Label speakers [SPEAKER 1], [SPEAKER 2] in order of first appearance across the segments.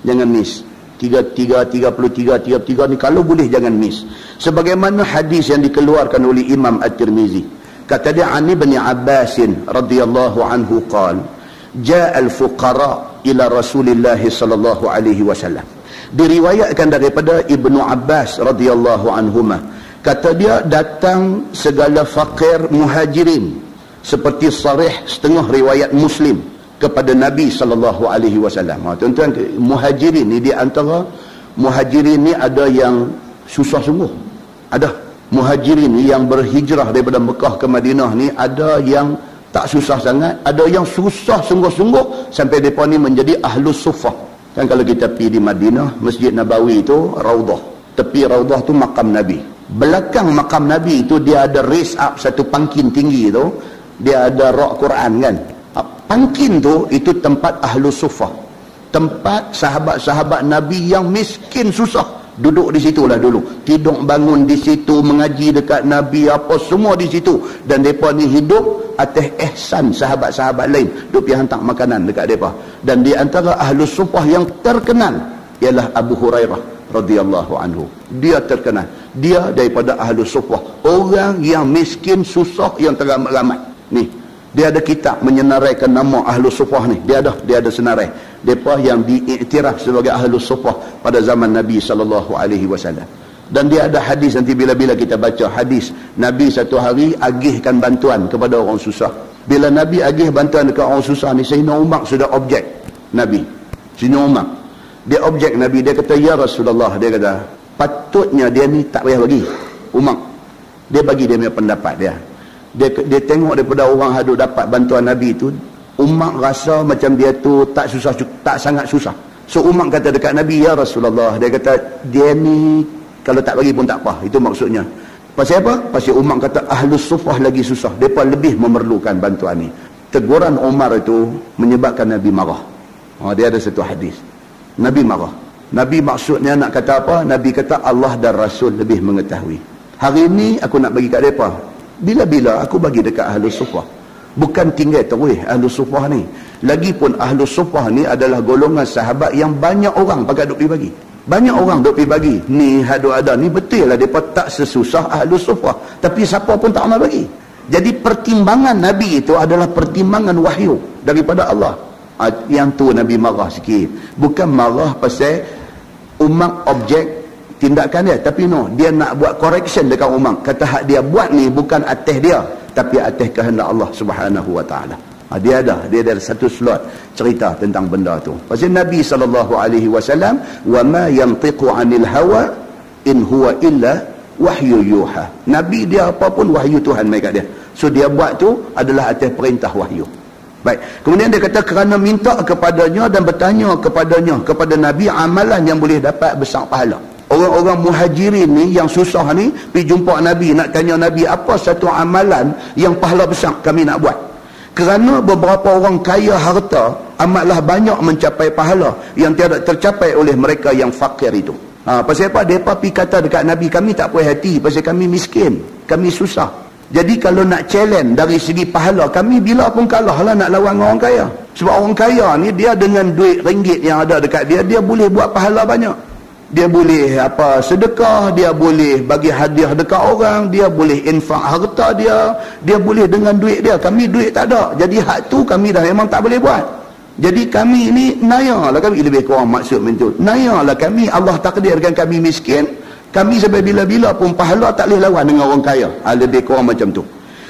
[SPEAKER 1] Jangan miss. 33 ni kalau boleh jangan miss. Sebagaimana hadis yang dikeluarkan oleh Imam At-Tirmizi. Kata dia an Ibn Abbas radhiyallahu anhu qala jaa al-fuqara ila Rasulillah sallallahu alaihi wasallam. Diriwayatkan daripada Ibnu Abbas radhiyallahu anhuma, kata dia datang segala fakir muhajirin, seperti sarih setengah riwayat Muslim, kepada Nabi sallallahu alaihi wasallam. Tuan-tuan, muhajirin ni di antara muhajirin ni ada yang susah sungguh. Ada muhajirin ni yang berhijrah daripada Mekah ke Madinah ni, ada yang tak susah sangat, ada yang susah sungguh-sungguh sampai depa ni menjadi ahlus suffah. Kan kalau kita pergi di Madinah, Masjid Nabawi itu Raudah. Tepi Raudah tu makam Nabi. Belakang makam Nabi itu dia ada raise up satu pangkin tinggi tu, dia ada rak Quran kan. Pangkin tu itu tempat ahlus suffah. Tempat sahabat-sahabat Nabi yang miskin susah duduk di situlah dulu. Tidur bangun di situ, mengaji dekat Nabi, apa semua di situ. Dan mereka ni hidup atas ihsan sahabat-sahabat lain. Duk pergi hantar makanan dekat mereka. Dan di antara ahlus suffah yang terkenal ialah Abu Hurairah radhiyallahu anhu. Dia terkenal. Dia daripada ahlus suffah. Orang yang miskin susah yang teramat-ramat. Ni, dia ada kitab menyenaraikan nama ahlus suffah ni. Dia ada senarai. Mereka yang diiktiraf sebagai ahlus suffah pada zaman Nabi SAW. Dan dia ada hadis, nanti bila-bila kita baca hadis, Nabi satu hari agihkan bantuan kepada orang susah. Bila Nabi agih bantuan dekat orang susah ni, Sayyidina Umar sudah objek Nabi. Sayyidina Umar, dia objek Nabi. Dia kata, ya Rasulullah, dia kata, patutnya dia ni tak payah bagi. Umar, dia bagi dia punya pendapat dia. Dia tengok daripada orang hadu dapat bantuan Nabi tu, Umar rasa macam dia tu tak susah, tak sangat susah. So Umar kata dekat Nabi, ya Rasulullah, dia kata dia ni kalau tak bagi pun tak apa. Itu maksudnya. Pasal apa? Pasal Umar kata ahlus suffah lagi susah, mereka lebih memerlukan bantuan ni. Teguran Umar itu menyebabkan Nabi marah. Dia ada satu hadis, Nabi marah. Nabi maksudnya nak kata apa? Nabi kata Allah dan Rasul lebih mengetahui. Hari ni aku nak bagi kat mereka, bila-bila aku bagi dekat ahlus suffah. Bukan tinggal terus ahlus suffah ni. Lagipun ahlus suffah ni adalah golongan sahabat yang banyak orang pakai duk pergi bagi. Banyak orang duk pergi bagi. Ni hadu ada ni betul lah depa tak sesusah ahlus suffah, tapi siapa pun tak mau bagi. Jadi pertimbangan Nabi itu adalah pertimbangan wahyu daripada Allah. Yang tu Nabi marah sikit. Bukan marah pasal Umar objek tindakan dia, tapi no, dia nak buat correction dekat Umar. Kata hak dia buat ni bukan atas dia, tapi atas kehendak Allah Subhanahu wa taala. Dia ada satu slot cerita tentang benda tu. Pasal Nabi SAW, wa ma yantiqu 'anil hawa in huwa illa wahyu yuha. Nabi dia apa pun wahyu Tuhan mai kat dia. So dia buat tu adalah atas perintah wahyu. Baik. Kemudian dia kata kerana minta kepadanya dan bertanya kepadanya, kepada Nabi, amalan yang boleh dapat besar pahala. Orang-orang muhajirin ni yang susah ni pergi jumpa Nabi, nak tanya Nabi apa satu amalan yang pahala besar kami nak buat. Kerana beberapa orang kaya harta amatlah banyak mencapai pahala yang tiada tercapai oleh mereka yang fakir itu. Pasal apa? Mereka pergi kata dekat Nabi, kami tak puas hati pasal kami miskin, kami susah. Jadi kalau nak challenge dari segi pahala, kami bila pun kalah lah nak lawan orang kaya. Sebab orang kaya ni dia dengan duit ringgit yang ada dekat dia, dia boleh buat pahala banyak. Dia boleh sedekah, dia boleh bagi hadiah dekat orang, dia boleh infak harta dia boleh dengan duit dia. Kami duit tak ada, jadi hak tu kami dah memang tak boleh buat. Jadi kami ni nayalah, kami lebih kurang maksud macam tu, nayalah kami, Allah takdirkan kami miskin, kami sampai bila-bila pun pahala tak boleh lawan dengan orang kaya. Lebih kurang macam tu.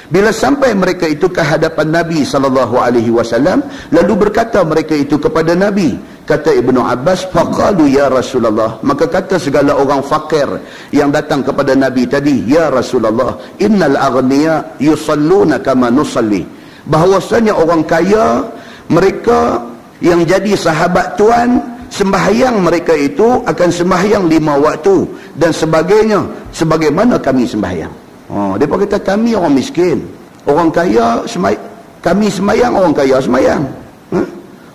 [SPEAKER 1] Bila sampai mereka itu ke hadapan Nabi SAW, lalu berkata mereka itu kepada Nabi, kata Ibnu Abbas, faqalu ya Rasulullah, maka kata segala orang fakir yang datang kepada Nabi tadi, ya Rasulullah, innal aghniya yusalluna kama nusalli, bahawasanya orang kaya, mereka yang jadi sahabat Tuhan, sembahyang mereka itu akan sembahyang 5 waktu dan sebagainya, sebagaimana kami sembahyang. Dia kata kami orang miskin, orang kaya kami sembahyang, orang kaya sembahyang.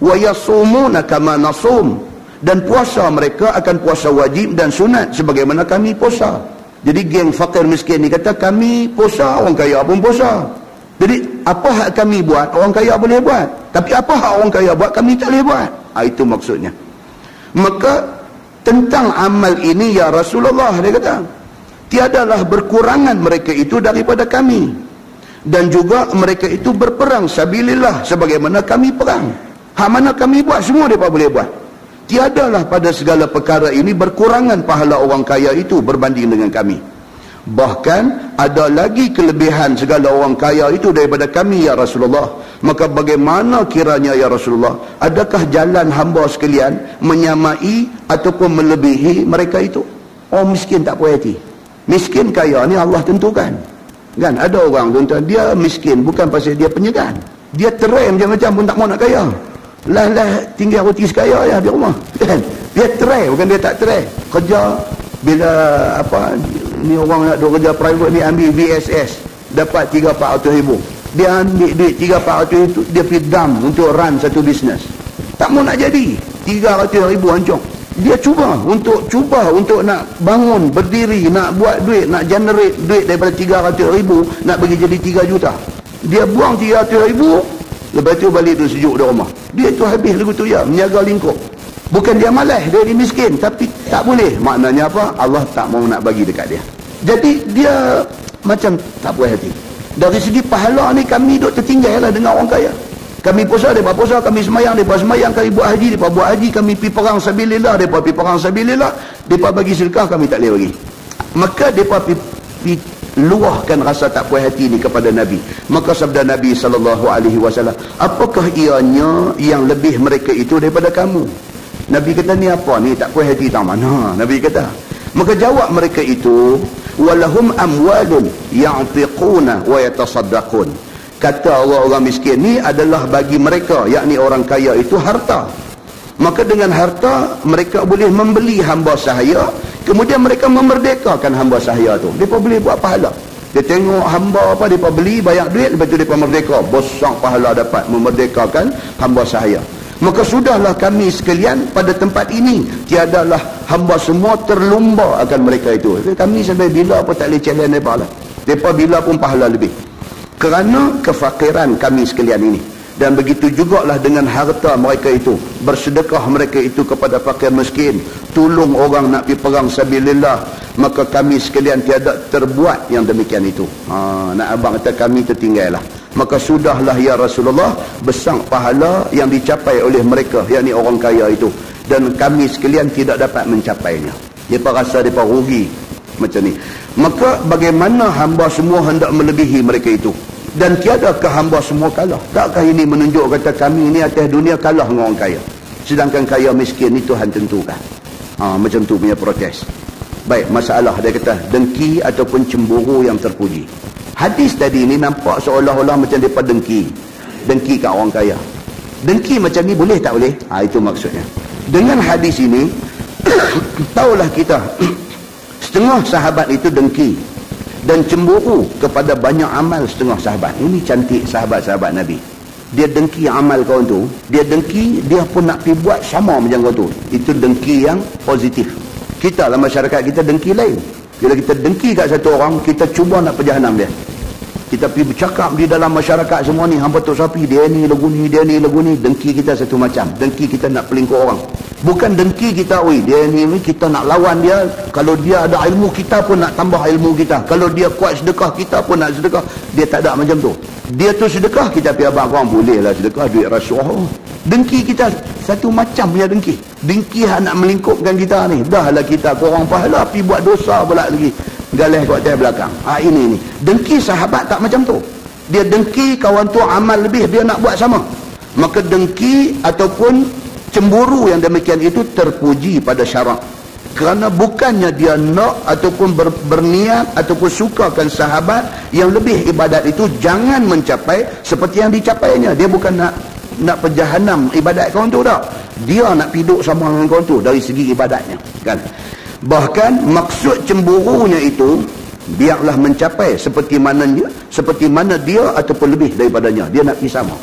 [SPEAKER 1] Wa yasumuna kama nasum, dan puasa mereka akan puasa wajib dan sunat sebagaimana kami puasa. Jadi geng fakir miskin ni kata kami puasa, orang kaya pun puasa. Jadi apa hak kami buat orang kaya boleh buat, tapi apa hak orang kaya buat kami tak boleh buat. Itu maksudnya. Maka tentang amal ini ya Rasulullah, dia kata, tiadalah berkurangan mereka itu daripada kami, dan juga mereka itu berperang sabilillah sebagaimana kami perang. Hak mana kami buat, semua mereka boleh buat. Tiadalah pada segala perkara ini berkurangan pahala orang kaya itu berbanding dengan kami. Bahkan ada lagi kelebihan segala orang kaya itu daripada kami ya Rasulullah. Maka bagaimana kiranya ya Rasulullah, adakah jalan hamba sekalian menyamai ataupun melebihi mereka itu? Orang miskin tak puas hati. Miskin kaya ni Allah tentukan. Kan ada orang tuan-tuan, dia miskin bukan pasal dia penyegan. Dia terai macam-macam pun tak mau nak kaya. Lah tinggal roti sekaya ya di rumah. Kan? Dia terai bukan dia tak terai. Kerja bila apa ni orang nak kerja private ni ambil VSS dapat 300-400 ribu. Dia ambil duit 300-400 itu dia pergi dam untuk run satu bisnes. Tak mau nak jadi. 300 ribu hancur. Dia cuba untuk nak bangun, berdiri, nak buat duit, nak generate duit daripada 300 ribu nak bagi jadi 3 juta. Dia buang 300 ribu, lepas tu balik tu sejuk di rumah. Dia tu habis lagu tu ya, menjaga lingkup. Bukan dia malas, dia ni miskin, tapi tak boleh. Maknanya apa? Allah tak mau nak bagi dekat dia. Jadi dia macam tak puas hati. Dari segi pahala ni kami duk tertinggal lah dengan orang kaya. Kami puasa, mereka puasa, kami semayang, mereka semayang, kami buat haji, mereka buat haji, kami pergi perang sabilillah, mereka pergi perang sabilillah, mereka bagi sedekah, kami tak boleh bagi. Maka mereka pergi luahkan rasa tak puas hati ni kepada Nabi. Maka sabda Nabi SAW, apakah ianya yang lebih mereka itu daripada kamu? Nabi kata, ni apa ni tak puas hati tak mana? Nabi kata, maka jawab mereka itu, walahum amwalun ya'tiquna wa yatasaddaqun. Kata orang-orang miskin ni adalah bagi mereka, yakni orang kaya itu harta. Maka dengan harta mereka boleh membeli hamba sahaya, kemudian mereka memerdekakan hamba sahaya tu. Mereka boleh buat pahala. Dia tengok hamba apa, mereka beli banyak duit, lepas tu mereka merdeka, besar pahala dapat memerdekakan hamba sahaya. Maka sudahlah kami sekalian pada tempat ini, tiadalah hamba semua terlumba akan mereka itu. Kami sampai bila pun tak boleh challenge mereka lah. Mereka bila pun pahala lebih. Kerana kefakiran kami sekalian ini. Dan begitu jugalah dengan harta mereka itu. Bersedekah mereka itu kepada fakir miskin. Tolong orang nak pergi perang sabilillah. Maka kami sekalian tiada terbuat yang demikian itu. Nak abang kata kami tertinggal lah. Maka sudahlah ya Rasulullah, besar pahala yang dicapai oleh mereka, yakni orang kaya itu. Dan kami sekalian tidak dapat mencapainya. Mereka rasa mereka rugi macam ni. Maka bagaimana hamba semua hendak melebihi mereka itu? Dan tiadakah hamba semua kalah? Takkah ini menunjuk kata kami ini atas dunia kalah dengan orang kaya? Sedangkan kaya miskin itu Tuhan tentukan. Macam tu punya protes. Baik, masalah dia kata dengki ataupun cemburu yang terpuji. Hadis tadi ni nampak seolah-olah macam mereka dengki. Dengki kat orang kaya. Dengki macam ni boleh tak boleh? Itu maksudnya. Dengan hadis ini tahulah kita setengah sahabat itu dengki dan cemburu kepada banyak amal setengah sahabat. Ini cantik sahabat-sahabat Nabi. Dia dengki amal kawan tu, dia dengki, dia pun nak pergi buat sama macam kawan tu. Itu dengki yang positif. Kita dalam masyarakat kita dengki lain. Bila kita dengki kat satu orang, kita cuba nak perjahanam dia. Kita pergi bercakap di dalam masyarakat semua ni, hampa tok sapi, dia ni lagu ni, dia ni lagu ni. Dengki kita satu macam. Dengki kita nak pelingkup orang. Bukan dengki kita, dia ni kita nak lawan dia. Kalau dia ada ilmu, kita pun nak tambah ilmu kita. Kalau dia kuat sedekah, kita pun nak sedekah. Dia tak ada macam tu. Dia tu sedekah, kita pergi abang orang, bolehlah sedekah, duit rasuah. Dengki kita satu macam punya dengki. Dengki nak melingkupkan kita ni. Dahlah kita korang pahala, pergi buat dosa pula lagi. Galih kat atas belakang. Ini. Dengki sahabat tak macam tu. Dia dengki kawan tu amal lebih, dia nak buat sama. Maka dengki ataupun cemburu yang demikian itu terpuji pada syarak. Kerana bukannya dia nak ataupun berniat ataupun sukakan sahabat yang lebih ibadat itu jangan mencapai seperti yang dicapainya. Dia bukan nak perjahanam ibadat kawan tu tak. Dia nak piduk sama dengan kawan tu dari segi ibadatnya. Kan? Bahkan maksud cemburunya itu biarlah mencapai seperti mana dia ataupun lebih daripadanya. Dia nak pergi sama.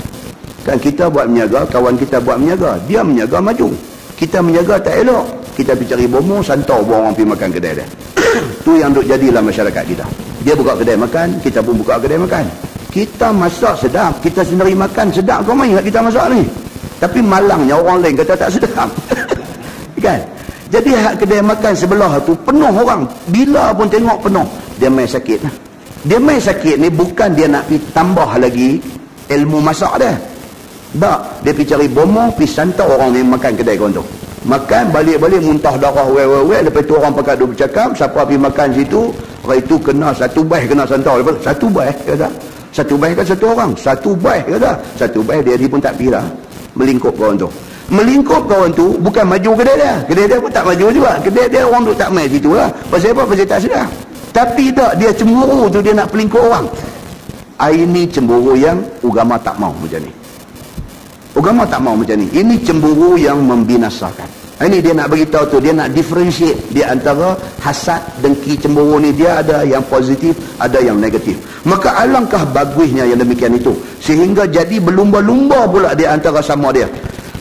[SPEAKER 1] Kan kita buat menyaga, kawan kita buat menyaga, dia menyaga maju. Kita menyaga tak elok, kita pergi cari bomo, santau buang orang pergi makan kedai dia. Tu yang duk jadilah masyarakat kita. Dia buka kedai makan, kita pun buka kedai makan. Kita masak sedap, kita sendiri makan sedap. Kau main kat kita masak ni. Tapi malangnya orang lain kata tak sedap. Kan? Kan? Jadi hak kedai makan sebelah tu penuh orang. Bila pun tengok penuh. Dia main sakit lah. Dia main sakit ni bukan dia nak pergi tambah lagi ilmu masak dia. Tak. Dia pergi cari bomo, pergi santar orang ni makan kedai kawan tu. Makan, balik-balik muntah darah, lepas tu orang pakat duk bercakap, siapa pergi makan situ, orang itu kena satu baih kena santar. Lepas satu baih, kata. Satu baih kan satu orang. Satu baih, kata. Satu baih dia pun tak pergi lah. Melingkup kawan tu. Melingkup kawan tu bukan maju kedai dia. Kedai dia pun tak maju juga. Kedai dia orang duk tak main situ lah. Pasal apa? Pasal tak sedar. Tapi tak, dia cemburu tu dia nak pelingkup orang. Ini cemburu yang agama tak mau macam ni. Agama tak mau macam ni. Ini cemburu yang membinasakan. Ini dia nak beritahu tu, dia nak differentiate di antara hasad, dengki, cemburu ni. Dia ada yang positif, ada yang negatif. Maka alangkah bagusnya yang demikian itu. Sehingga jadi berlumba-lumba pula di antara sama dia.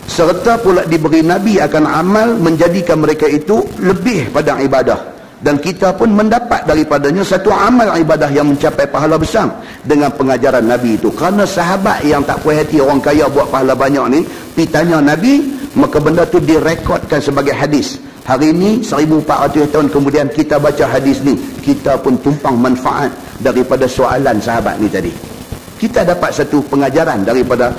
[SPEAKER 1] Serta pula diberi Nabi akan amal menjadikan mereka itu lebih pada ibadah. Dan kita pun mendapat daripadanya satu amal ibadah yang mencapai pahala besar dengan pengajaran Nabi itu. Kerana sahabat yang tak puas hati orang kaya buat pahala banyak ni, pergi tanya Nabi, maka benda tu direkodkan sebagai hadis. Hari ini 1400 tahun kemudian kita baca hadis ni, kita pun tumpang manfaat daripada soalan sahabat ni tadi. Kita dapat satu pengajaran daripada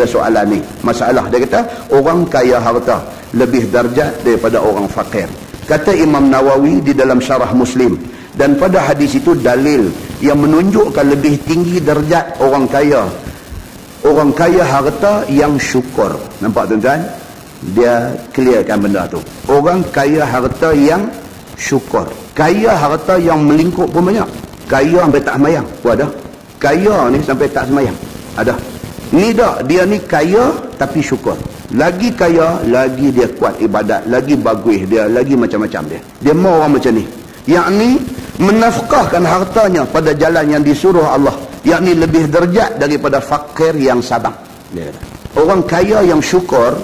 [SPEAKER 1] soalan ni. Masalah dia kata orang kaya harta lebih darjat daripada orang fakir. Kata Imam Nawawi di dalam syarah Muslim, dan pada hadis itu dalil yang menunjukkan lebih tinggi darjat orang kaya. Orang kaya harta yang syukur. Nampak tuan-tuan? Dia clearkan benda tu. Orang kaya harta yang syukur. Kaya harta yang melingkup pun banyak. Kaya sampai tak semayang pun ada. Kaya ni sampai tak semayang ada. Ni tak, dia ni kaya tapi syukur. Lagi kaya, lagi dia kuat ibadat, lagi bagus dia, lagi macam-macam dia. Dia mau orang macam ni. Yakni menafkahkan hartanya pada jalan yang disuruh Allah. Yakni lebih derajat daripada fakir yang sabar. Orang kaya yang syukur,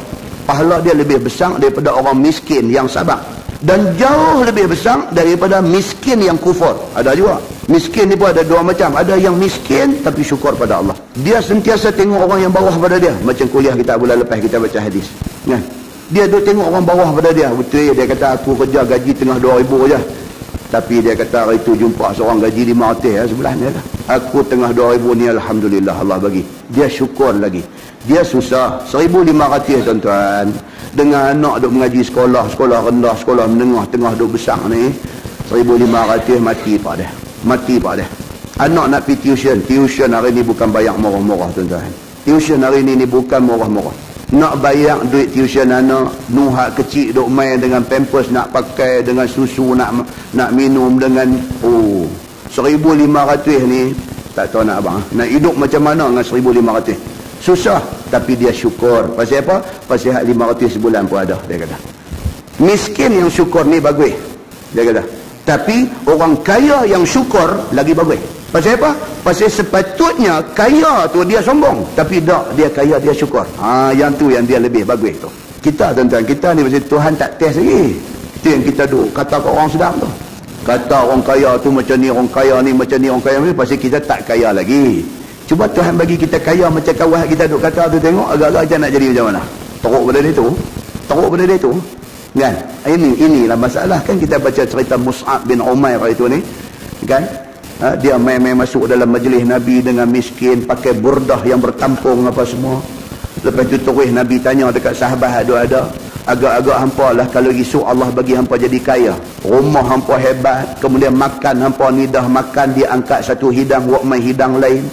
[SPEAKER 1] pahala dia lebih besar daripada orang miskin yang sabar. Dan jauh lebih besar daripada miskin yang kufur. Ada juga. Miskin ni pun ada dua macam. Ada yang miskin tapi syukur pada Allah. Dia sentiasa tengok orang yang bawah pada dia. Macam kuliah kita bulan lepas kita baca hadis. Kan? Dia duk tengok orang bawah pada dia. Betul, dia kata aku kerja gaji tengah 2,000 je. Tapi dia kata hari tu jumpa seorang gaji 500 ya, sebelah ni lah. Aku tengah 2,000 ni alhamdulillah Allah bagi. Dia syukur lagi. Dia susah. 1,500 tuan-tuan. Dengan anak duk mengaji sekolah rendah, sekolah menengah, tengah duk besar ni. 1,500 mati pak dia. Mati pak dia. Anak nak pergi tuition. Tuition hari ni bukan bayar murah-murah tuan-tuan. Tuition hari ni bukan murah-murah. Nak bayar duit tuition anak, nuhak kecil duk main dengan pampers nak pakai, dengan susu nak minum, dengan 1,500 ni tak tahu nak abang. Nak hidup macam mana dengan 1,500? Susah, tapi dia syukur. Pasal apa? Pasal 500 sebulan pun ada, dia kata. Miskin yang syukur ni bagus, dia kata. Tapi orang kaya yang syukur lagi bagus. Pasal apa? Pasal sepatutnya kaya tu dia sombong, tapi tak, dia kaya dia syukur. Yang tu yang dia lebih bagus tu. Kita tuan-tuan, kita ni pasal Tuhan tak test lagi. Itu yang kita duk kata ke orang sedap tu. Kata orang kaya tu macam ni, orang kaya ni macam ni, orang kaya ni, pasal kita tak kaya lagi. Cuba Tuhan bagi kita kaya macam kawan kita duk kata tu, tengok agak-agak macam nak jadi macam mana. Teruk benda dia tu. Teruk benda dia tu. Kan? Inilah masalah. Kan kita baca cerita Mus'ab bin Umair itu ni. Kan? Dia main-main masuk dalam majlis Nabi dengan miskin, pakai burdah yang bertampung apa semua. Lepas tu terus Nabi tanya dekat sahabat ada. Agak-agak hampa lah kalau esok Allah bagi hampa jadi kaya. Rumah hampa hebat. Kemudian makan hampa nidah makan, dia angkat satu hidang, buat main hidang lain.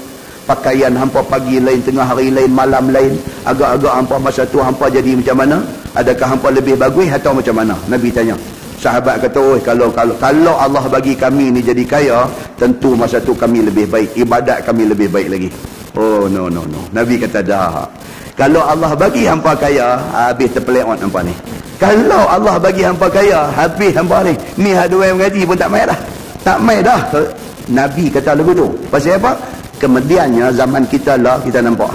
[SPEAKER 1] Pakaian hampa pagi lain, tengah hari lain, malam lain. Agak-agak hampa masa tu hampa jadi macam mana? Adakah hampa lebih bagus atau macam mana? Nabi tanya. Sahabat kata, kalau Allah bagi kami ni jadi kaya, tentu masa tu kami lebih baik. Ibadat kami lebih baik lagi. Oh, no. Nabi kata dah. Kalau Allah bagi hampa kaya, habis terpeleot hampa ni. Kalau Allah bagi hampa kaya, habis hampa ni. Ni haduai mengaji pun tak main dah. Tak main dah. Nabi kata lagu tu. Pasal apa? Kemudiannya zaman kita lah kita nampak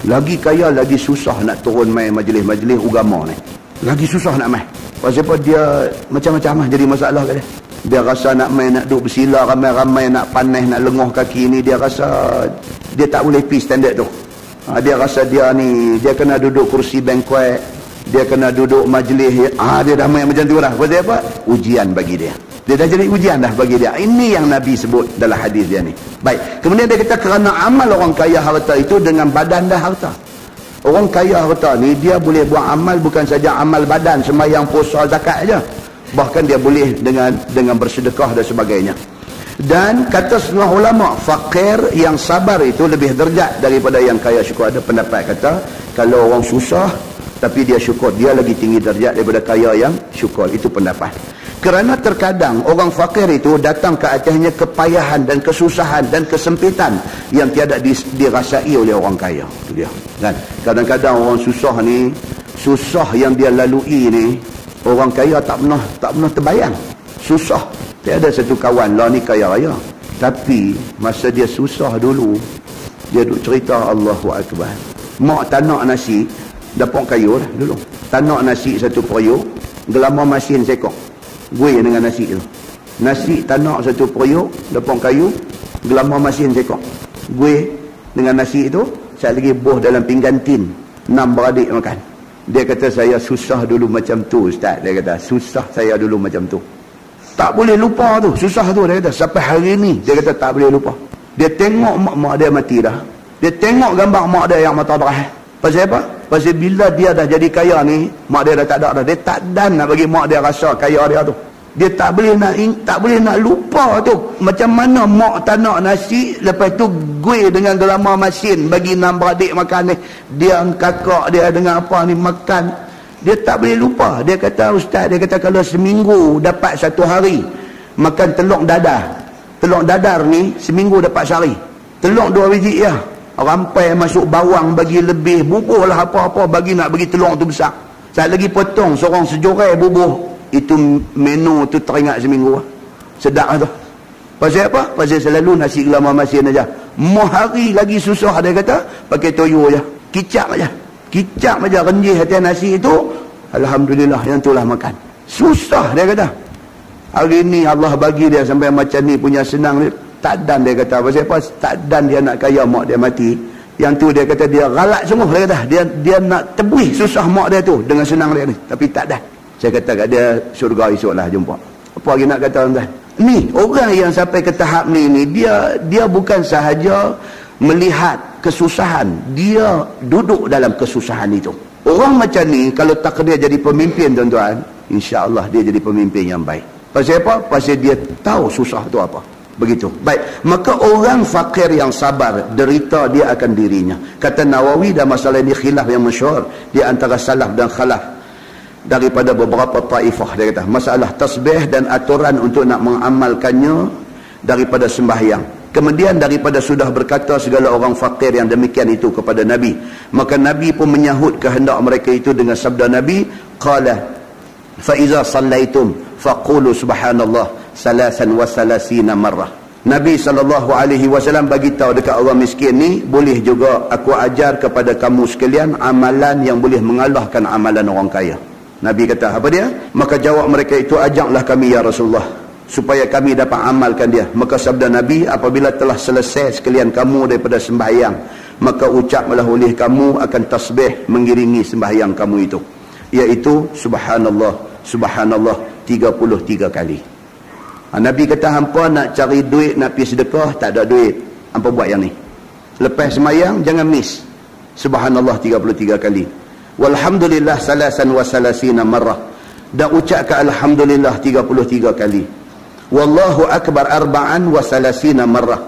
[SPEAKER 1] lagi kaya lagi susah nak turun main majlis-majlis agama ni. Lagi susah nak main. Pasal apa? Dia macam-macam lah jadi masalah kat dia. Dia rasa nak main, nak duduk bersila ramai-ramai, nak panas, nak lengoh kaki ni, dia rasa dia tak boleh pergi standard tu. Dia rasa dia ni, dia kena duduk kursi banquet, Dia kena duduk majlis, dia dah main macam tu dah. Pasal apa? Ujian bagi dia. Dia dah jadi ujian dah bagi dia. Ini yang Nabi sebut dalam hadis dia ni. Baik. Kemudian dia kata kerana amal orang kaya harta itu dengan badan dan harta. Orang kaya harta ni dia boleh buat amal bukan saja amal badan, sembahyang, puasa, zakat aja. Bahkan dia boleh dengan bersedekah dan sebagainya. Dan kata setengah ulama, fakir yang sabar itu lebih derajat daripada yang kaya syukur. Ada pendapat kata kalau orang susah tapi dia syukur, dia lagi tinggi derajat daripada kaya yang syukur. Itu pendapat. Kerana terkadang orang fakir itu datang ke atasnya kepayahan dan kesusahan dan kesempitan yang tiada dirasai oleh orang kaya. Itu dia. Kan? Kadang-kadang orang susah ni, susah yang dia lalui ni, orang kaya tak pernah terbayang. Susah. Tiada satu kawan lah ni kaya raya. Tapi masa dia susah dulu, dia duk cerita Allahu Akbar. Mak tak nak nasi, dapat kayu lah dulu. Tak nak nasi satu periuk, gelama masin sekok. Gue dengan nasi tu. Nasi tak nak satu periuk, dapat kayu, gelama masin sekok. Gue dengan nasi itu, saya lagi buh dalam pinggan tin. 6 beradik makan. Dia kata saya susah dulu macam tu Ustaz. Dia kata susah saya dulu macam tu. Tak boleh lupa tu, susah tu dia kata. Sampai hari ni dia kata tak boleh lupa. Dia tengok mak dia mati dah. Dia tengok gambar mak dia yang mata berah. Pasal apa? Pasal bila dia dah jadi kaya ni, mak dia dah tak ada dah. Dia tak dan nak bagi mak dia rasa kaya dia tu. Dia tak boleh nak lupa tu. Macam mana mak tak nak nasi, lepas tu gue dengan gelama masin bagi 6 beradik makan ni. Dia kakak dia dengan apa ni makan. Dia tak boleh lupa. Dia kata Ustaz, dia kata kalau seminggu dapat 1 hari makan telur dadar. Telur dadar ni seminggu dapat sehari. Telur 2 biji ya. Rampai masuk bawang bagi lebih, bubuh lah apa-apa bagi nak bagi telur tu besar. Saat lagi potong seorang sejorai bubuh. Itu menu tu teringat seminggu. Sedap tu. Pasal apa? Pasal selalu nasi gelama masin aja. Mau hari lagi susah dia kata, pakai toyo aja. Kicap aja. Kicap aja renjih hati nasi itu. Alhamdulillah yang itulah makan. Susah dia kata. Hari ni Allah bagi dia sampai macam ni punya senang dia. Tak dan dia kata. Pasal apa? Tak dan dia nak kaya mak dia mati. Yang tu dia kata dia galak semua dia kata. Dia nak tebuih susah mak dia tu dengan senang dia ni. Tapi tak dan. Saya kata kat dia syurga esok lah jumpa. Apa lagi nak kata tuan-tuan? Ni orang yang sampai ke tahap ni dia bukan sahaja melihat kesusahan, dia duduk dalam kesusahan itu. Orang macam ni kalau takdir jadi pemimpin tuan-tuan, insya-Allah dia jadi pemimpin yang baik. Pasal apa? Pasal dia tahu susah tu apa. Begitu. Baik, maka orang fakir yang sabar, derita dia akan dirinya. Kata Nawawi dalam masalah ini khilaf yang masyhur di antara salaf dan khalaf daripada beberapa taifah. Dia kata masalah tasbih dan aturan untuk nak mengamalkannya daripada sembahyang. Kemudian daripada sudah berkata segala orang fakir yang demikian itu kepada Nabi, maka Nabi pun menyahut kehendak mereka itu dengan sabda Nabi, qala fa iza sallaitum faqulu subhanallah 33 marrah. Nabi SAW bagi tahu dekat orang miskin ni, boleh juga aku ajar kepada kamu sekalian amalan yang boleh mengalahkan amalan orang kaya. Nabi kata apa dia? Maka jawab mereka itu, ajaklah kami ya Rasulullah supaya kami dapat amalkan dia. Maka sabda Nabi, apabila telah selesai sekalian kamu daripada sembahyang, maka ucaplah oleh kamu akan tasbih mengiringi sembahyang kamu itu, iaitu subhanallah subhanallah 33 kali. Nabi kata hampa nak cari duit, nak pergi sedekah, tak ada duit, hampa buat yang ni. Lepas sembahyang jangan miss subhanallah 33 kali, walhamdulillah 33 marrah, dan ucapkan alhamdulillah 33 kali, wallahu akbar 34 marrah,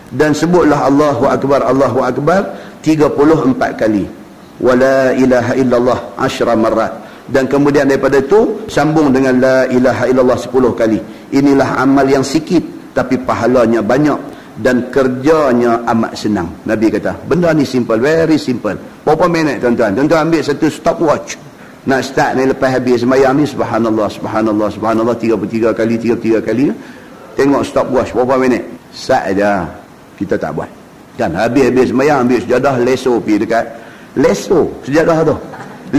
[SPEAKER 1] dan sebutlah Allahu akbar 34 kali, wala ilaha illallah 10 marrat, dan kemudian daripada itu sambung dengan la ilaha illallah 10 kali. Inilah amal yang sikit tapi pahalanya banyak dan kerjanya amat senang. Nabi kata benda ni simple, very simple. Berapa minit tuan-tuan? Tuan-tuan ambil satu stopwatch, nak start ni lepas habis sembahyang ni subhanallah subhanallah subhanallah 33 kali. Tengok stopwatch berapa minit. Sat aja. Kita tak buat. Kan habis sembahyang ambil sejadah, leso pergi dekat leso sejadah tu.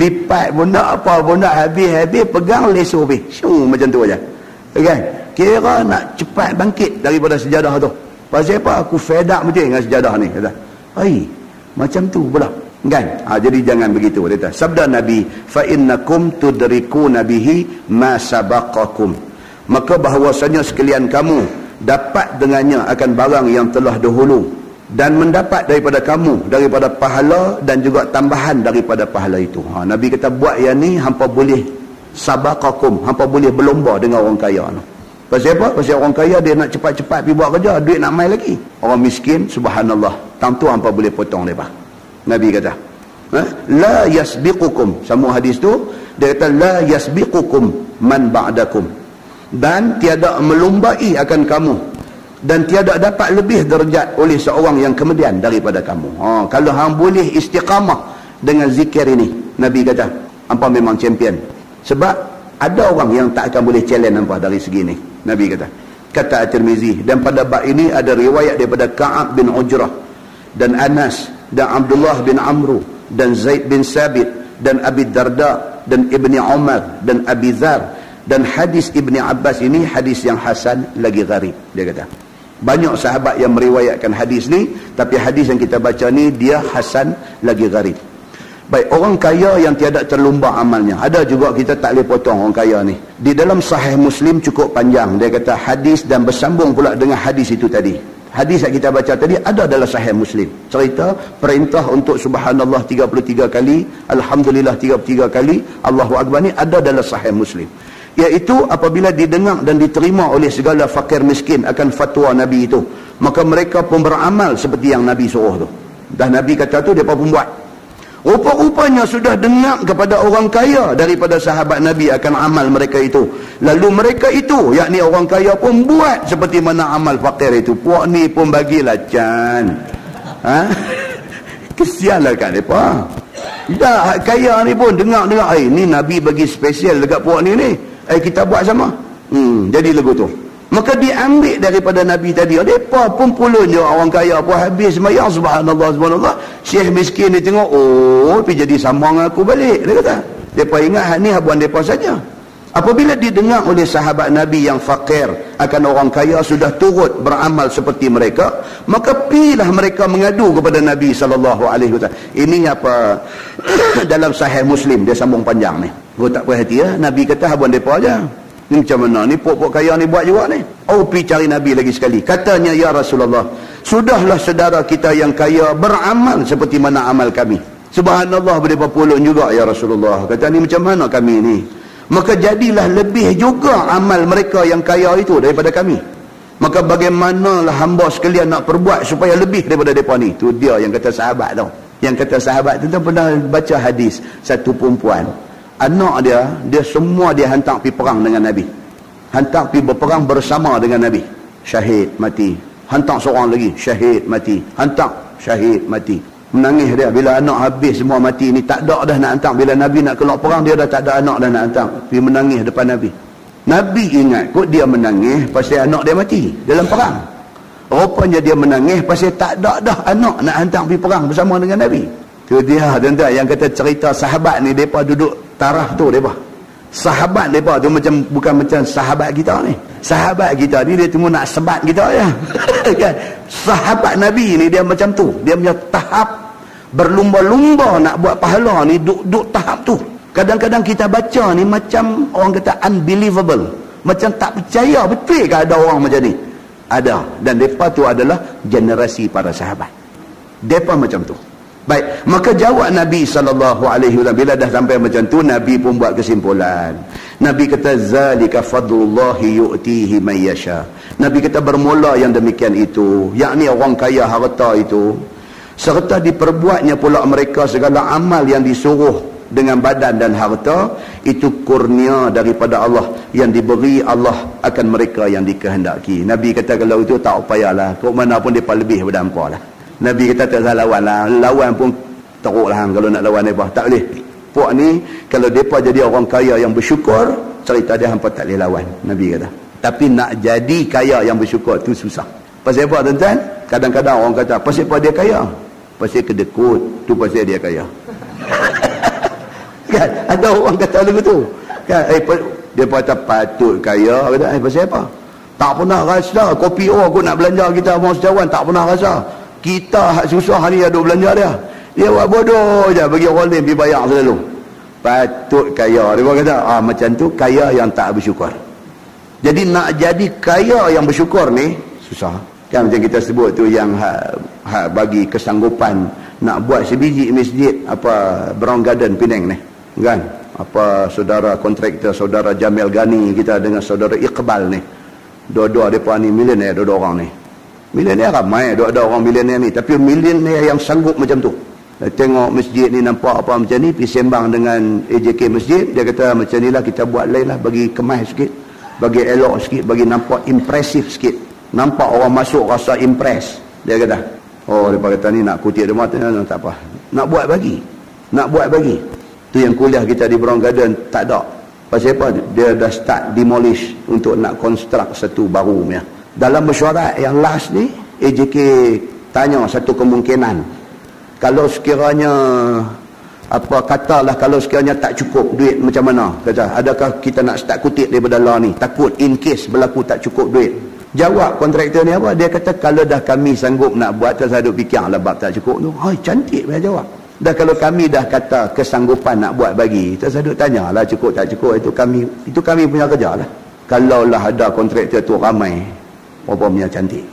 [SPEAKER 1] Lipat pun nak apa pun nak, habis pegang leso pergi. Macam tu aja. Kan? Kira nak cepat bangkit daripada sejadah tu. Pasal apa? Aku fed up betul dengan sejadah ni. Kata, macam tu pula. Kan? Jadi jangan begitu. Dia sabda Nabi, fa innakum tudrikuna bihi ma sabaqakum. Maka bahawasanya sekalian kamu dapat dengannya akan barang yang telah dahulu, dan mendapat daripada kamu daripada pahala dan juga tambahan daripada pahala itu. Nabi kata buat yang ni hampa boleh sabaqakum, hampa boleh berlomba dengan orang kaya tu. Pasal apa? Pasal orang kaya dia nak cepat-cepat pergi buat kerja, duit nak mai lagi. Orang miskin, subhanallah, tam tu hampa boleh potong depa. Nabi kata, la yasbiqukum, sama hadis tu, dia kata la yasbiqukum man ba'dakum, dan tiada melumbai akan kamu, dan tiada dapat lebih derajat oleh seorang yang kemudian daripada kamu. Kalau hang boleh istiqamah dengan zikir ini, Nabi kata, hampa memang champion. Sebab ada orang yang tak akan boleh challenge hampa dari segi ni. Nabi kata. Kata At-Tirmizi, dan pada bab ini ada riwayat daripada Ka'ab bin Ujrah dan Anas dan Abdullah bin Amru dan Zaid bin Sabit dan Abi Darda dan Ibni Umar dan Abi Dzar, dan hadis Ibni Abbas ini hadis yang hasan lagi gharib. Dia kata banyak sahabat yang meriwayatkan hadis ni, tapi hadis yang kita baca ni dia hasan lagi gharib. Baik, orang kaya yang tiada terlumba amalnya. Ada juga kita tak boleh potong orang kaya ni. Di dalam Sahih Muslim cukup panjang. Dia kata hadis dan bersambung pula dengan hadis itu tadi. Hadis yang kita baca tadi ada dalam Sahih Muslim. Cerita perintah untuk subhanallah 33 kali, alhamdulillah 33 kali, Allahu Akbar ni ada dalam Sahih Muslim. Iaitu apabila didengar dan diterima oleh segala fakir miskin akan fatwa Nabi itu, maka mereka pun beramal seperti yang Nabi suruh tu. Dan Nabi kata tu mereka pun buat. Rupa-rupanya sudah dengar kepada orang kaya daripada sahabat Nabi akan amal mereka itu. Lalu mereka itu, yakni orang kaya pun buat seperti mana amal fakir itu. Puak ni pun bagilah can. Kesianlah kat mereka. Dah kaya ni pun dengar-dengar, ni Nabi bagi spesial dekat puak ni. Kita buat sama. Jadi lagu tu. Maka diambil daripada Nabi tadi. Mereka pun pulun je orang kaya pun habis sembahyang, subhanallah, subhanallah. Syekh miskin dia tengok, pergi jadi sambang aku balik. Dia kata, mereka ingat ni habuan mereka saja. Apabila didengar oleh sahabat Nabi yang fakir akan orang kaya sudah turut beramal seperti mereka, maka pilah mereka mengadu kepada Nabi SAW. Ini apa dalam Sahih Muslim, dia sambung panjang ni. Kau tak perhati ya, Nabi kata habuan mereka aja. Ni macam mana ni, pok-pok kaya ni buat juga ni. Pergi cari Nabi lagi sekali. Katanya, ya Rasulullah, sudahlah saudara kita yang kaya beramal seperti mana amal kami. Subhanallah, berapa pulun juga ya Rasulullah. Kata ni macam mana kami ni. Maka jadilah lebih juga amal mereka yang kaya itu daripada kami. Maka bagaimanalah hamba sekalian nak perbuat supaya lebih daripada mereka ni. Itu dia yang kata sahabat tau. Yang kata sahabat tu pernah baca hadis. Satu perempuan, anak dia semua dia hantar pergi perang dengan Nabi. Hantar pergi berperang bersama dengan Nabi. Syahid, mati. Hantar seorang lagi, syahid, mati. Hantar, syahid, mati. Menangis dia bila anak habis semua mati ni, tak ada dah nak hantar. Bila Nabi nak keluar perang, dia dah tak ada anak dah nak hantar. Pergi menangis depan Nabi. Nabi ingat kot dia menangis pasal anak dia mati dalam perang. Rupanya dia menangis pasal tak ada dah anak nak hantar pergi perang bersama dengan Nabi. Itu dia tuan-tuan yang kata cerita sahabat ni, mereka duduk taraf tu mereka. Sahabat mereka tu macam, bukan macam sahabat kita ni. Sahabat kita ni dia cuma nak sebat kita je. Kan? Sahabat Nabi ni dia macam tu. Dia punya tahap berlumba-lumba nak buat pahala ni, duk tahap tu. Kadang-kadang kita baca ni macam orang kata unbelievable. Macam tak percaya betul ke ada orang macam ni. Ada. Dan mereka tu adalah generasi para sahabat. Mereka macam tu. Baik, maka jawab Nabi SAW bila dah sampai macam tu, Nabi pun buat kesimpulan. Nabi kata zalika fadlullahi yu'tihi man yasha. Nabi kata bermula yang demikian itu, yakni orang kaya harta itu, serta diperbuatnya pula mereka segala amal yang disuruh dengan badan dan harta, itu kurnia daripada Allah yang diberi Allah akan mereka yang dikehendaki. Nabi kata kalau itu tak payahlah, kok mana pun depa lebih daripada hangpa lah. Nabi kata tak usah lawan lah. Lawan pun teruk lah kalau nak lawan mereka. Tak boleh. Puak ni kalau mereka jadi orang kaya yang bersyukur, cerita dia hampa tak boleh lawan. Nabi kata. Tapi nak jadi kaya yang bersyukur tu susah. Pasal apa tuan-tuan? Kadang-kadang orang kata pasal apa dia kaya? Pasal kedekut. Tu pasal dia kaya. Kan? Ada orang kata lagu tu. Kan? Dia kata patut kaya. Kata, pasal apa? Tak pernah rasa kopi aku nak belanja kita orang sejauhan. Tak pernah rasa. Kita hak susah hari ada belanja dia. Dia buat bodoh je, bagi orang lain pergi bayar selalu. Patut kaya. Dia kata, macam tu kaya yang tak bersyukur. Jadi nak jadi kaya yang bersyukur ni susah. Kan macam kita sebut tu yang bagi kesanggupan nak buat sebiji masjid Brown Garden Penang ni. Kan? Saudara kontraktor, saudara Jamil Ghani kita dengan saudara Iqbal ni. Dua-dua mereka ni milioner, dua-dua orang ni. Milioner ramai, dua-dua orang milioner ni. Tapi milioner yang sanggup macam tu. Tengok masjid ni nampak apa macam ni, pergi sembang dengan AJK masjid, dia kata macam ni lah kita buat lain lah, bagi kemas sikit, bagi elok sikit, bagi nampak impresif sikit, nampak orang masuk rasa impress. Dia kata, dia kata ni nak kutip dia mata, tak apa, nak buat bagi tu yang kuliah kita di Brown Garden tak ada. Pasal apa? Dia dah start demolish untuk nak construct satu baru punya. Dalam mesyuarat yang last ni, AJK tanya satu kemungkinan, kalau sekiranya katalah kalau sekiranya tak cukup duit macam mana, kata adakah kita nak start kutip daripada law ni, takut in case berlaku tak cukup duit. Jawab kontraktor ni apa? Dia kata kalau dah kami sanggup nak buat, tak duk fikir lah bab tak cukup tu. Cantik dia jawab. Dah kalau kami dah kata kesanggupan nak buat bagi, tak duk tanya lah cukup tak cukup, itu kami punya kerja lah. Kalau lah ada kontraktor tu ramai, apa punya cantik.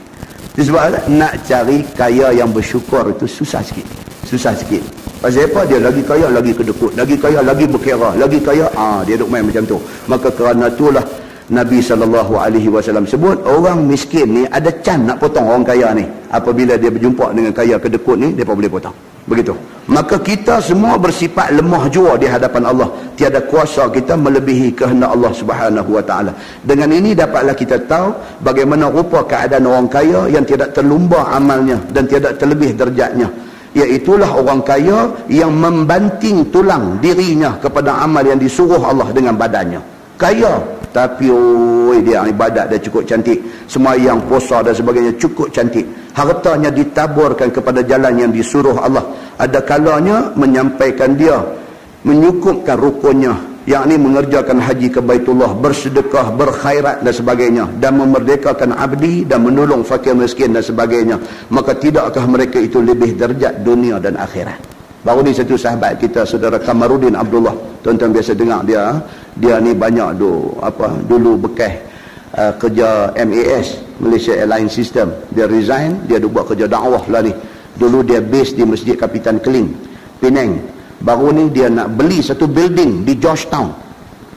[SPEAKER 1] Sebab nak cari kaya yang bersyukur itu susah sikit. Pasal apa? Dia lagi kaya, lagi kedekut. Lagi kaya, lagi berkira. Lagi kaya, dia duk main macam tu. Maka kerana itulah Nabi SAW sebut, orang miskin ni ada can nak potong orang kaya ni. Apabila dia berjumpa dengan kaya kedekut ni, dia boleh potong. Begitu. Maka kita semua bersifat lemah jua di hadapan Allah. Tiada kuasa kita melebihi kehendak Allah Subhanahu wa taala. Dengan ini dapatlah kita tahu bagaimana rupa keadaan orang kaya yang tidak terlumba amalnya dan tidak terlebih derajatnya. Iaitulah orang kaya yang membanting tulang dirinya kepada amal yang disuruh Allah dengan badannya. Kaya, tapi dia ibadat dia cukup cantik, sembahyang, puasa dan sebagainya cukup cantik. Hartanya ditaburkan kepada jalan yang disuruh Allah. Ada kalanya menyampaikan dia menyukupkan rukunnya, yakni mengerjakan haji ke Baitullah, bersedekah, berkhairat dan sebagainya, dan memerdekakan abdi dan menolong fakir miskin dan sebagainya. Maka tidakkah mereka itu lebih derajat dunia dan akhirat? Baru ni satu sahabat kita, saudara Kamarudin Abdullah, tuan-tuan biasa dengar dia ni banyak dulu bekas kerja MAS, Malaysia Airline System. Dia resign, dia buat kerja dakwah lah ni. Dulu dia base di Masjid Kapitan Keling, Penang. Baru ni dia nak beli satu building di Georgetown.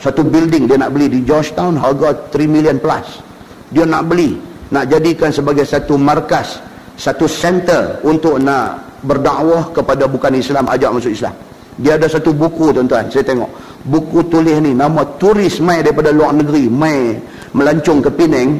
[SPEAKER 1] Satu building dia nak beli di Georgetown, harga 3 million plus. Dia nak beli, nak jadikan sebagai satu markas, satu center untuk nak berdakwah kepada bukan Islam, ajak masuk Islam. Dia ada satu buku, tuan-tuan, saya tengok buku tulis ni, nama turis mai daripada luar negeri, mai melancong ke Penang,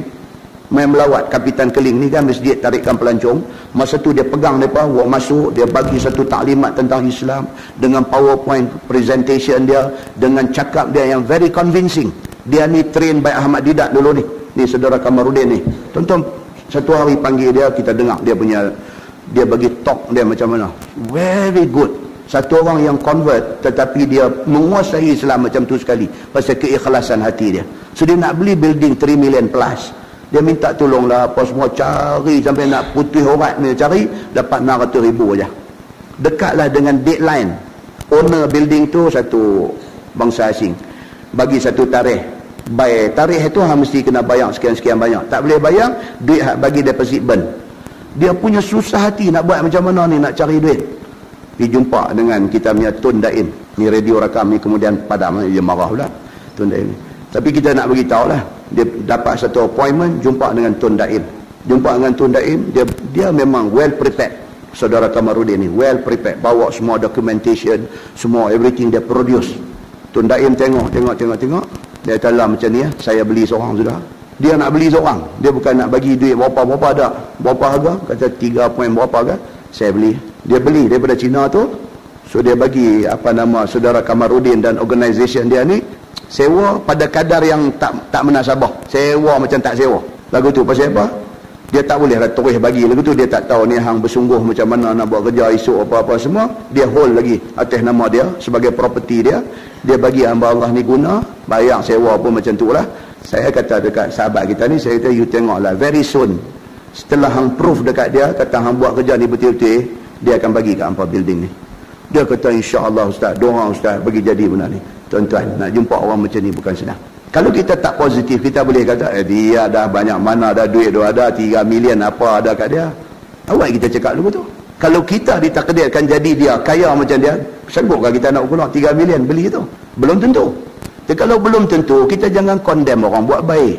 [SPEAKER 1] mai melawat Kapitan Keling ni kan, masjid tarikan pelancong. Masa tu dia pegang mereka, buat masuk, dia bagi satu taklimat tentang Islam dengan PowerPoint presentation dia, dengan cakap dia yang very convincing. Dia ni train by Ahmad Didat dulu ni saudara Kamarudin ni. Tuan-tuan, satu hari panggil dia, kita dengar dia bagi talk dia macam mana, very good. Satu orang yang convert tetapi dia menguasai Islam macam tu sekali pasal keikhlasan hati dia. So dia nak beli building 3 million plus. Dia minta tolonglah apa semua, cari sampai nak putih orat ni, cari dapat 600,000 aja. Dekatlah dengan deadline. Owner building tu satu bangsa asing, bagi satu tarikh. By tarikh itu mesti kena bayar sekian-sekian banyak. Tak boleh bayar, duit bagi deposit burn. Dia punya susah hati nak buat macam mana ni, nak cari duit. Pergi jumpa dengan kita punya Tun Daim ni, radio rakam ni, kemudian padam, dia marah pula Tun Daim ni. Tapi kita nak beritahu lah, dia dapat satu appointment, jumpa dengan Tun Daim. Dia memang well prepared, saudara Kamarudin ni, well prepared, bawa semua documentation, semua everything dia produce. Tun Daim tengok, dia kata lah macam ni, saya beli seorang sudah. Dia nak beli seorang, dia bukan nak bagi duit berapa ada, berapa harga, kata 3 point berapa kan, saya beli. Dia beli daripada Cina tu. So dia bagi saudara Kamarudin dan organisation dia ni sewa pada kadar yang tak menasabah. Sewa macam tak sewa. Lagu tu pasal apa? Dia tak boleh lah terus bagi. Lagu tu dia tak tahu ni hang bersungguh macam mana nak buat kerja esok apa-apa semua. Dia hold lagi atas nama dia sebagai property dia. Dia bagi hamba Allah ni guna, bayar sewa pun macam tu lah. Saya kata dekat sahabat kita ni, saya kata you tengoklah very soon, setelah hang proof dekat dia, kata hang buat kerja ni betul-betul, dia akan bagi kat hampa building ni. Dia kata, insya-Allah ustaz, doa ustaz bagi jadi benda ni. Tuan-tuan, nak jumpa orang macam ni bukan senang. Kalau kita tak positif, kita boleh kata, dia dah banyak mana dah duit dia ada, 3 million apa ada kat dia. Awak kita cakap dulu tu. Kalau kita ditakdirkan jadi dia kaya macam dia, sanggupkah kita nak keluar 3 million beli tu? Belum tentu. Jadi, kalau belum tentu, kita jangan condemn orang buat baik.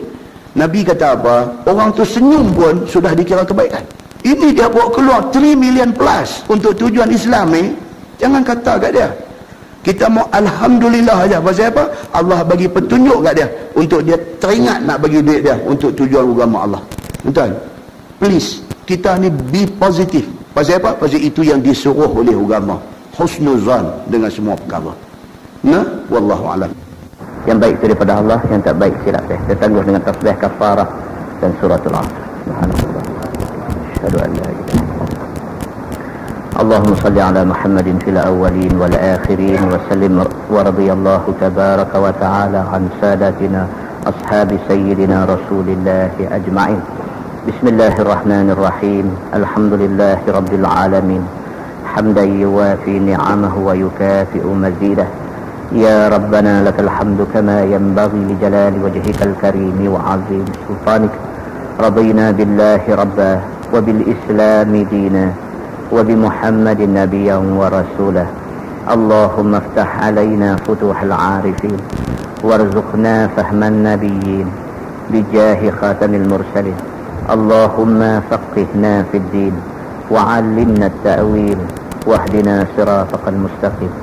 [SPEAKER 1] Nabi kata apa? Orang tu senyum pun sudah dikira kebaikan. Ini dia buat keluar 3 million plus untuk tujuan Islam ni. Jangan kata kat dia. Kita mau alhamdulillah aja. Pasal apa? Allah bagi petunjuk kat dia untuk dia teringat nak bagi duit dia untuk tujuan agama Allah. Tuan, please, kita ni be positif. Pasal apa? Pasal itu yang disuruh oleh agama. Husnuzan dengan semua perkara. Nah, wallahu alam.
[SPEAKER 2] Yang baik itu daripada Allah, yang tak baik silap saya. Saya tangguh dengan tasbih kafarah dan suratul Asr. Subhanallah. Asyhadu an la ilaha illallah. اللهم صل على محمد في الأولين والآخرين وسلم ورضي الله تبارك وتعالى عن سادتنا أصحاب سيدنا رسول الله أجمعين. بسم الله الرحمن الرحيم. الحمد لله رب العالمين حمدا يوافي نعمه ويكافئ مزيده. يا ربنا لك الحمد كما ينبغي لجلال وجهك الكريم وعظيم سلطانك. رضينا بالله ربا وبالإسلام دينا وبمحمد نبيا ورسولا. اللهم افتح علينا فتوح العارفين وارزقنا فهم النبيين بجاه خاتم المرسلين. اللهم فقهنا في الدين وعلمنا التأويل واهدنا صراطك المستقيم.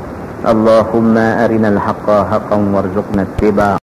[SPEAKER 2] اللهم أرنا الحق حقا وارزقنا اتباعه